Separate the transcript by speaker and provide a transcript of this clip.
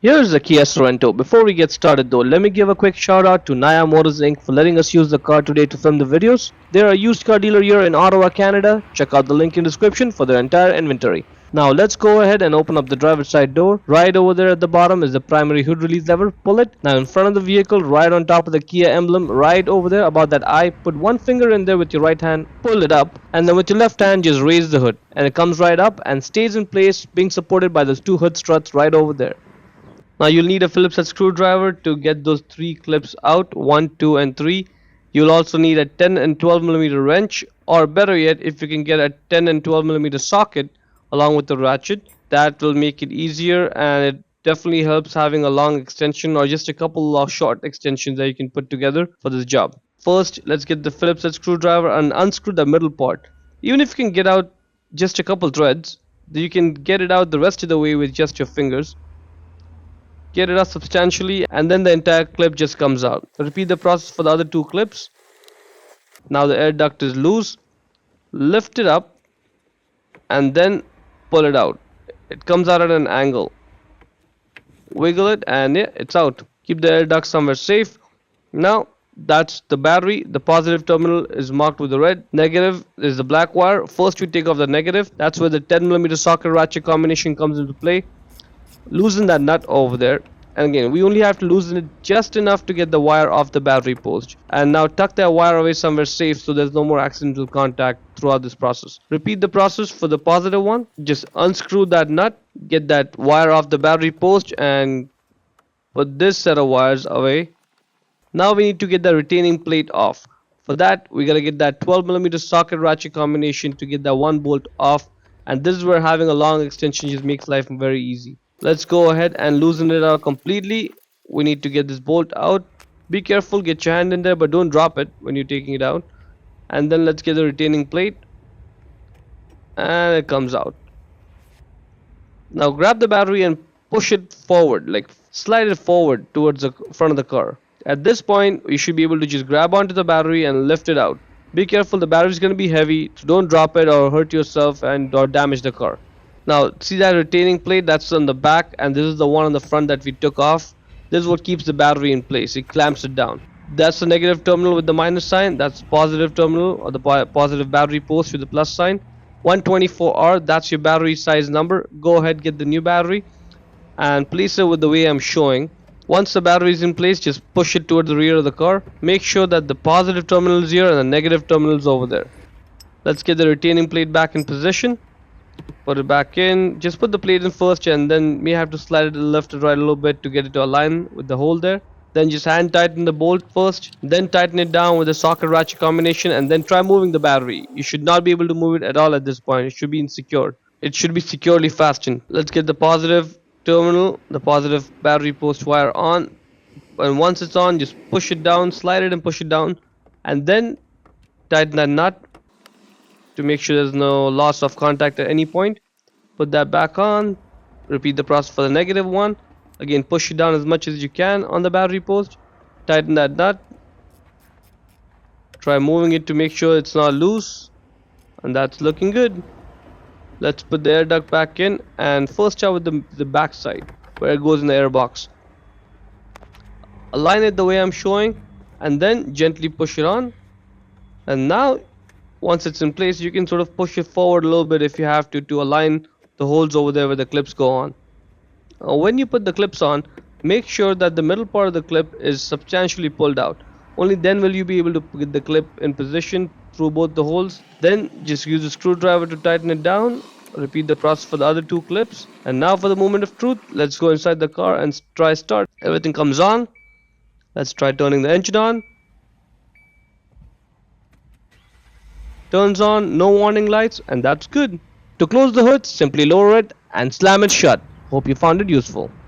Speaker 1: Here's the Kia Sorento. Before we get started though, let me give a quick shout out to Naya Motors Inc. for letting us use the car today to film the videos. They're a used car dealer here in Ottawa, Canada. Check out the link in the description for their entire inventory. Now let's go ahead and open up the driver's side door. Right over there at the bottom is the primary hood release lever. Pull it. Now in front of the vehicle, right on top of the Kia emblem, right over there about that eye, put one finger in there with your right hand, pull it up, and then with your left hand just raise the hood. And it comes right up and stays in place, being supported by those two hood struts right over there. Now you'll need a Phillips head screwdriver to get those three clips out, 1, 2 and 3. You'll also need a 10 and 12 millimeter wrench, or better yet, if you can get a 10 and 12 millimeter socket along with the ratchet, that will make it easier, and it definitely helps having a long extension or just a couple of short extensions that you can put together for this job. First, let's get the Phillips head screwdriver and unscrew the middle part. Even if you can get out just a couple threads, you can get it out the rest of the way with just your fingers. Get it up substantially, and then the entire clip just comes out. Repeat the process for the other two clips. Now the air duct is loose. Lift it up and then pull it out. It comes out at an angle. Wiggle it and yeah, it's out. Keep the air duct somewhere safe. Now that's the battery. The positive terminal is marked with the red. Negative is the black wire. First we take off the negative. That's where the 10 millimeter socket ratchet combination comes into play. Loosen that nut over there, and again we only have to loosen it just enough to get the wire off the battery post. And now tuck that wire away somewhere safe so there's no more accidental contact throughout this process. Repeat the process for the positive one. Just unscrew that nut, get that wire off the battery post, and put this set of wires away. Now we need to get the retaining plate off. For that we gotta get that 12 millimeter socket ratchet combination to get that one bolt off, and this is where having a long extension just makes life very easy. Let's go ahead and loosen it out completely. We need to get this bolt out. Be careful, get your hand in there, but don't drop it when you're taking it out. And then let's get the retaining plate, and it comes out. Now grab the battery and push it forward, like slide it forward towards the front of the car. At this point you should be able to just grab onto the battery and lift it out. Be careful, the battery is going to be heavy, so don't drop it or hurt yourself and or damage the car. Now see that retaining plate that's on the back, and this is the one on the front that we took off. This is what keeps the battery in place. It clamps it down. That's the negative terminal with the minus sign. That's positive terminal, or the positive battery post with the plus sign. 124R, that's your battery size number. Go ahead, get the new battery and place it with the way I'm showing. Once the battery is in place, just push it towards the rear of the car. Make sure that the positive terminal is here and the negative terminal is over there. Let's get the retaining plate back in position. Put it back in. Just put the plate in first, and then may have to slide it left or right a little bit to get it to align with the hole there. Then just hand tighten the bolt first, then tighten it down with the socket ratchet combination, and then try moving the battery. You should not be able to move it at all at this point. It should be insecure. It should be securely fastened. Let's get the positive terminal, the positive battery post wire on, and once it's on, just push it down, slide it and push it down, and then tighten that nut to make sure there's no loss of contact at any point. Put that back on. Repeat the process for the negative one. Again, push it down as much as you can on the battery post. Tighten that nut. Try moving it to make sure it's not loose, and that's looking good. Let's put the air duct back in, and first start with the back side where it goes in the air box. Align it the way I'm showing, and then gently push it on. And now once it's in place, you can sort of push it forward a little bit if you have to align the holes over there where the clips go on. When you put the clips on, make sure that the middle part of the clip is substantially pulled out. Only then will you be able to get the clip in position through both the holes. Then just use a screwdriver to tighten it down. Repeat the process for the other two clips. And now for the moment of truth, let's go inside the car and try start. Everything comes on. Let's try turning the engine on. Turns on, no warning lights, and that's good. To close the hood, simply lower it and slam it shut. Hope you found it useful.